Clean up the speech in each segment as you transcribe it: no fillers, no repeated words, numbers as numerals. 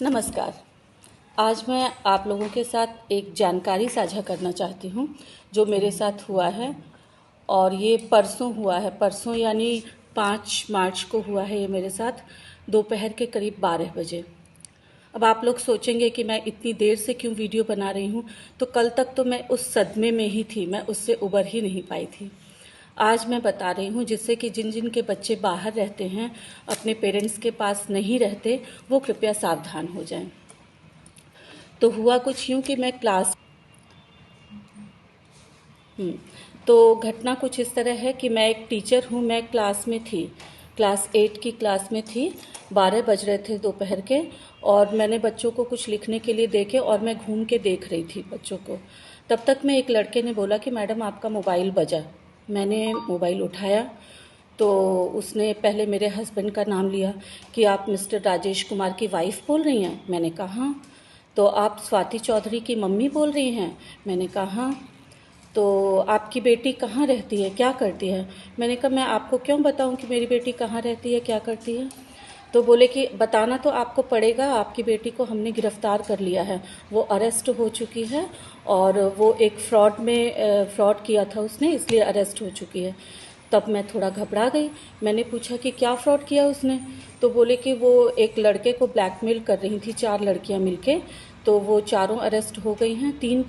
नमस्कार। आज मैं आप लोगों के साथ एक जानकारी साझा करना चाहती हूँ जो मेरे साथ हुआ है। और ये परसों हुआ है, परसों यानी 5 मार्च को हुआ है ये मेरे साथ, दोपहर के करीब 12 बजे। अब आप लोग सोचेंगे कि मैं इतनी देर से क्यों वीडियो बना रही हूँ, तो कल तक तो मैं उस सदमे में ही थी, मैं उससे उबर ही नहीं पाई थी। आज मैं बता रही हूँ जिससे कि जिन जिन के बच्चे बाहर रहते हैं, अपने पेरेंट्स के पास नहीं रहते, वो कृपया सावधान हो जाएं। तो हुआ कुछ यूँ कि मैं तो घटना कुछ इस तरह है कि मैं एक टीचर हूँ। मैं क्लास में थी, क्लास 8 की क्लास में थी। 12 बज रहे थे दोपहर के, और मैंने बच्चों को कुछ लिखने के लिए देखे और मैं घूम के देख रही थी बच्चों को। तब तक में एक लड़के ने बोला कि मैडम आपका मोबाइल बजा। मैंने मोबाइल उठाया तो उसने पहले मेरे हस्बैंड का नाम लिया कि आप मिस्टर राजेश कुमार की वाइफ बोल रही हैं। मैंने कहा हाँ। तो आप स्वाति चौधरी की मम्मी बोल रही हैं। मैंने कहा हाँ। तो आपकी बेटी कहाँ रहती है, क्या करती है? मैंने कहा मैं आपको क्यों बताऊं कि मेरी बेटी कहाँ रहती है, क्या करती है? तो बोले कि बताना तो आपको पड़ेगा, आपकी बेटी को हमने गिरफ्तार कर लिया है, वो अरेस्ट हो चुकी है और वो एक फ्रॉड किया था उसने, इसलिए अरेस्ट हो चुकी है। तब मैं थोड़ा घबरा गई। मैंने पूछा कि क्या फ्रॉड किया उसने? तो बोले कि वो एक लड़के को ब्लैकमेल कर रही थी, 4 लड़कियां मिलके। तो वो चारों अरेस्ट हो गई हैं। 3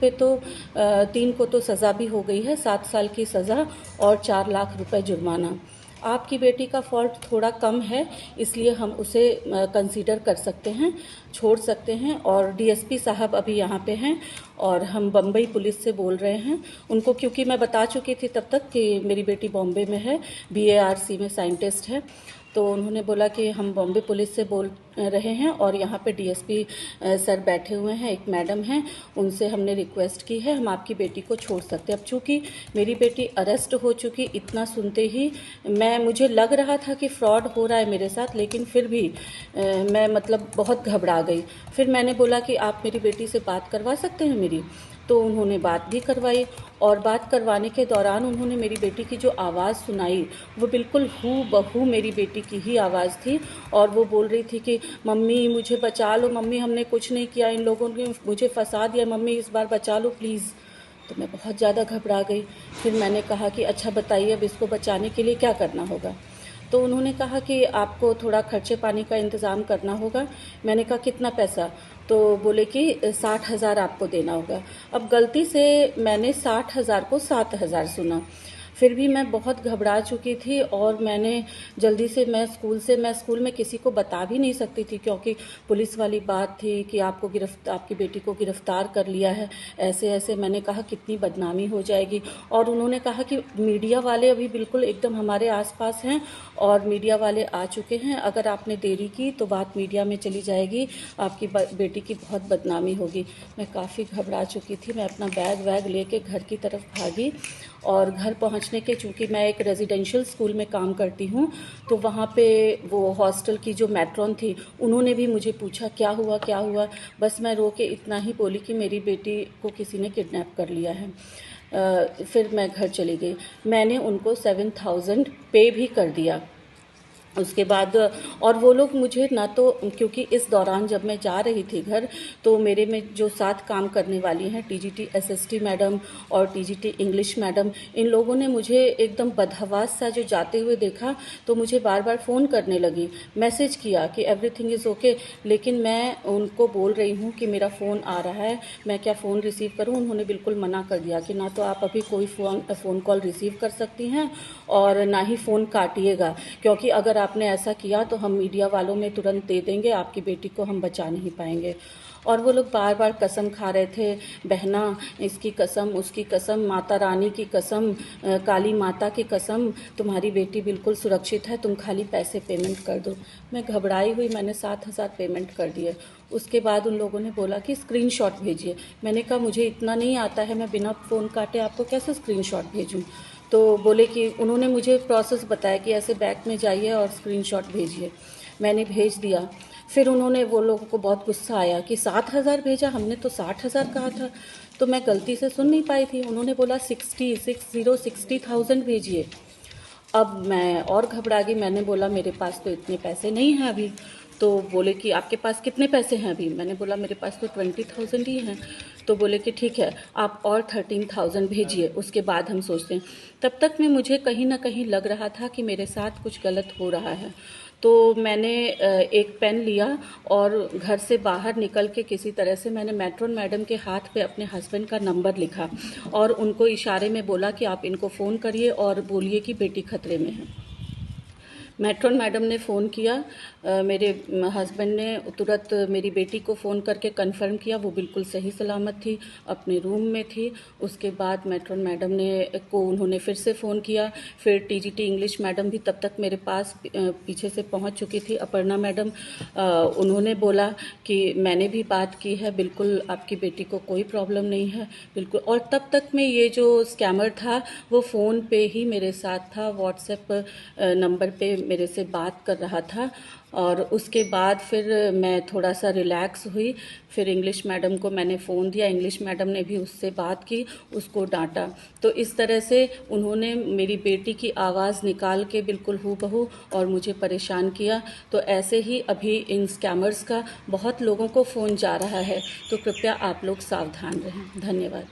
को तो सज़ा भी हो गई है, 7 साल की सज़ा और 4 लाख रुपए जुर्माना। आपकी बेटी का फॉल्ट थोड़ा कम है, इसलिए हम उसे कंसीडर कर सकते हैं, छोड़ सकते हैं। और डीएसपी साहब अभी यहाँ पे हैं और हम बम्बई पुलिस से बोल रहे हैं उनको, क्योंकि मैं बता चुकी थी तब तक कि मेरी बेटी बॉम्बे में है, BARC में साइंटिस्ट है। तो उन्होंने बोला कि हम बॉम्बे पुलिस से बोल रहे हैं और यहाँ पे डीएसपी सर बैठे हुए हैं, एक मैडम हैं, उनसे हमने रिक्वेस्ट की है, हम आपकी बेटी को छोड़ सकते हैं। अब चूँकि मेरी बेटी अरेस्ट हो चुकी, इतना सुनते ही मुझे लग रहा था कि फ्रॉड हो रहा है मेरे साथ, लेकिन फिर भी मैं मतलब बहुत घबरा गई। फिर मैंने बोला कि आप मेरी बेटी से बात करवा सकते हैं मेरी? तो उन्होंने बात भी करवाई, और बात करवाने के दौरान उन्होंने मेरी बेटी की जो आवाज़ सुनाई, वो बिल्कुल हूबहू मेरी बेटी की ही आवाज़ थी। और वो बोल रही थी कि मम्मी मुझे बचा लो, मम्मी हमने कुछ नहीं किया, इन लोगों ने मुझे फंसा दिया, मम्मी इस बार बचा लो प्लीज़। तो मैं बहुत ज़्यादा घबरा गई। फिर मैंने कहा कि अच्छा बताइए अब इसको बचाने के लिए क्या करना होगा? तो उन्होंने कहा कि आपको थोड़ा खर्चे पानी का इंतज़ाम करना होगा। मैंने कहा कितना पैसा? तो बोले कि 60,000 आपको देना होगा। अब गलती से मैंने 60,000 को 7,000 सुना। फिर भी मैं बहुत घबरा चुकी थी और मैंने जल्दी से मैं स्कूल में किसी को बता भी नहीं सकती थी, क्योंकि पुलिस वाली बात थी कि आपकी बेटी को गिरफ्तार कर लिया है, ऐसे ऐसे। मैंने कहा कितनी बदनामी हो जाएगी। और उन्होंने कहा कि मीडिया वाले अभी बिल्कुल एकदम हमारे आसपास हैं और मीडिया वाले आ चुके हैं, अगर आपने देरी की तो बात मीडिया में चली जाएगी, आपकी बेटी की बहुत बदनामी होगी। मैं काफ़ी घबरा चुकी थी। मैं अपना बैग वैग लेके घर की तरफ भागी, और घर पहुंचने के, चूँकि मैं एक रेजिडेंशियल स्कूल में काम करती हूँ, तो वहाँ पे वो हॉस्टल की जो मैट्रॉन थी, उन्होंने भी मुझे पूछा क्या हुआ क्या हुआ। बस मैं रो के इतना ही बोली कि मेरी बेटी को किसी ने किडनैप कर लिया है। फिर मैं घर चली गई। मैंने उनको 7,000 पे भी कर दिया उसके बाद। और वो लोग मुझे ना तो, क्योंकि इस दौरान जब मैं जा रही थी घर, तो मेरे में जो साथ काम करने वाली हैं, टीजीटी एसएसटी मैडम और टीजीटी इंग्लिश मैडम, इन लोगों ने मुझे एकदम बदहवास सा जो जाते हुए देखा, तो मुझे बार बार फ़ोन करने लगी, मैसेज किया कि एवरीथिंग इज़ ओके। लेकिन मैं उनको बोल रही हूँ कि मेरा फ़ोन आ रहा है, मैं क्या फ़ोन रिसीव करूँ? उन्होंने बिल्कुल मना कर दिया कि ना तो आप अभी कोई फ़ोन कॉल रिसीव कर सकती हैं और ना ही फ़ोन काटिएगा, क्योंकि अगर आपने ऐसा किया तो हम मीडिया वालों में तुरंत दे देंगे, आपकी बेटी को हम बचा नहीं पाएंगे। और वो लोग बार बार कसम खा रहे थे, बहना इसकी कसम, उसकी कसम, माता रानी की कसम, काली माता की कसम, तुम्हारी बेटी बिल्कुल सुरक्षित है, तुम खाली पैसे पेमेंट कर दो। मैं घबराई हुई, मैंने 7,000 पेमेंट कर दिए। उसके बाद उन लोगों ने बोला कि स्क्रीनशॉट भेजिए। मैंने कहा मुझे इतना नहीं आता है, मैं बिना फ़ोन काटे आपको कैसे स्क्रीनशॉट भेजूँ? तो बोले कि उन्होंने मुझे प्रोसेस बताया कि ऐसे बैक में जाइए और स्क्रीनशॉट भेजिए। मैंने भेज दिया। फिर उन्होंने, वो लोगों को बहुत गुस्सा आया कि 7,000 भेजा, हमने तो 60,000 कहा था। तो मैं गलती से सुन नहीं पाई थी। उन्होंने बोला 60,000 भेजिए। अब मैं और घबरा गई। मैंने बोला मेरे पास तो इतने पैसे नहीं हैं अभी। तो बोले कि आपके पास कितने पैसे हैं अभी। मैंने बोला मेरे पास तो 20,000 ही हैं। तो बोले कि ठीक है, आप और 13,000 भेजिए, उसके बाद हम सोचते हैं। तब तक में मुझे कहीं ना कहीं लग रहा था कि मेरे साथ कुछ गलत हो रहा है। तो मैंने एक पेन लिया और घर से बाहर निकल के किसी तरह से मैंने मैट्रॉन मैडम के हाथ पे अपने हस्बैंड का नंबर लिखा और उनको इशारे में बोला कि आप इनको फ़ोन करिए और बोलिए कि बेटी खतरे में है। मैट्रॉन मैडम ने फ़ोन किया, मेरे हस्बैंड ने तुरंत मेरी बेटी को फ़ोन करके कंफर्म किया, वो बिल्कुल सही सलामत थी, अपने रूम में थी। उसके बाद मैट्रॉन मैडम को उन्होंने फिर से फ़ोन किया। फिर टीजीटी इंग्लिश मैडम भी तब तक मेरे पास पीछे से पहुंच चुकी थी, अपर्णा मैडम। उन्होंने बोला कि मैंने भी बात की है, बिल्कुल आपकी बेटी को कोई प्रॉब्लम नहीं है, बिल्कुल। और तब तक में ये जो स्कैमर था वो फ़ोन पे ही मेरे साथ था, व्हाट्सएप नंबर पे मेरे से बात कर रहा था। और उसके बाद फिर मैं थोड़ा सा रिलैक्स हुई। फिर इंग्लिश मैडम को मैंने फ़ोन दिया, इंग्लिश मैडम ने भी उससे बात की, उसको डांटा। तो इस तरह से उन्होंने मेरी बेटी की आवाज़ निकाल के बिल्कुल हूबहू और मुझे परेशान किया। तो ऐसे ही अभी इन स्कैमर्स का बहुत लोगों को फ़ोन जा रहा है, तो कृपया आप लोग सावधान रहें। धन्यवाद।